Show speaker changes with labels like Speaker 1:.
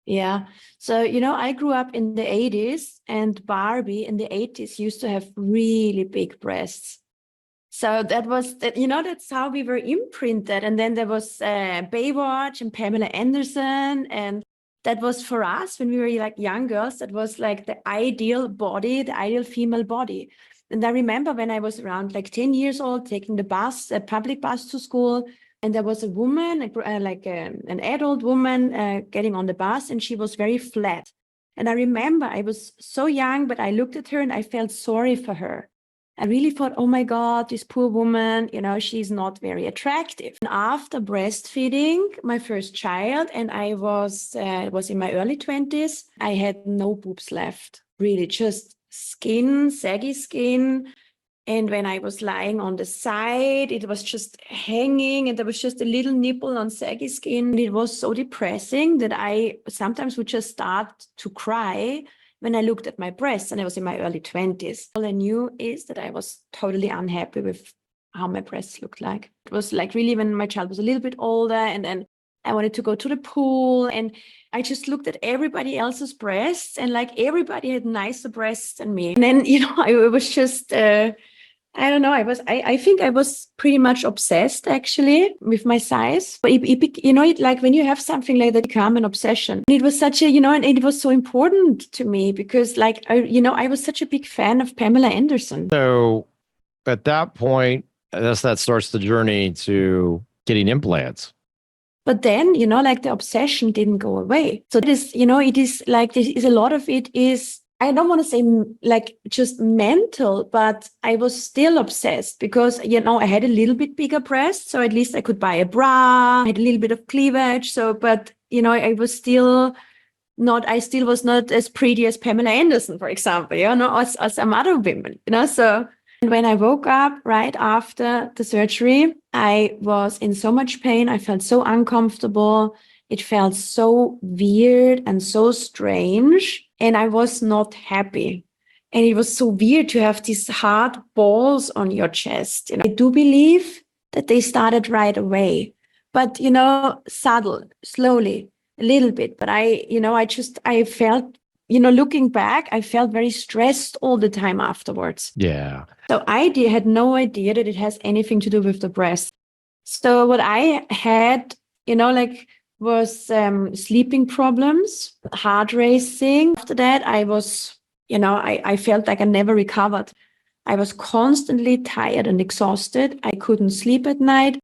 Speaker 1: Yeah. So, I grew up in the 80s, and Barbie in the 80s used to have really big breasts. So that was that, that's how we were imprinted. And then there was Baywatch and Pamela Anderson. And that was for us when we were like young girls, that was like the ideal body, the ideal female body. And I remember when I was around like 10 years old, taking the bus, a public bus to school. And there was a woman, an adult woman getting on the bus, and she was very flat. And I remember I was so young, but I looked at her and I felt sorry for her. I really thought, oh my God, this poor woman, she's not very attractive. And after breastfeeding my first child, and I was in my early 20s, I had no boobs left, really, just skin, saggy skin. And when I was lying on the side, it was just hanging, and there was just a little nipple on saggy skin. It was so depressing that I sometimes would just start to cry when I looked at my breasts, and I was in my early 20s. All I knew is that I was totally unhappy with how my breasts looked like. It was like really when my child was a little bit older, and then I wanted to go to the pool, and I just looked at everybody else's breasts, and like everybody had nicer breasts than me. And then, I was just, I don't know. I think I was pretty much obsessed actually with my size. But like when you have something like that become an obsession. It was such a, and it was so important to me because like, I was such a big fan of Pamela Anderson.
Speaker 2: So at that point, I guess that starts the journey to getting implants.
Speaker 1: But then, like the obsession didn't go away. So it is like, this is a lot of it is, I don't want to say like just mental, but I was still obsessed because, I had a little bit bigger breasts. So at least I could buy a bra, I had a little bit of cleavage. So, but, I was still I still was not as pretty as Pamela Anderson, for example, as some other women, so. And when I woke up right after the surgery, I was in so much pain. I felt so uncomfortable. It felt so weird and so strange. And I was not happy. And it was so weird to have these hard balls on your chest. I do believe that they started right away, but, subtle, slowly, a little bit. But I felt, looking back, I felt very stressed all the time afterwards.
Speaker 2: Yeah.
Speaker 1: So I had no idea that it has anything to do with the breast. So what I had, was sleeping problems, heart racing. After that, I was, I felt like I never recovered. I was constantly tired and exhausted. I couldn't sleep at night.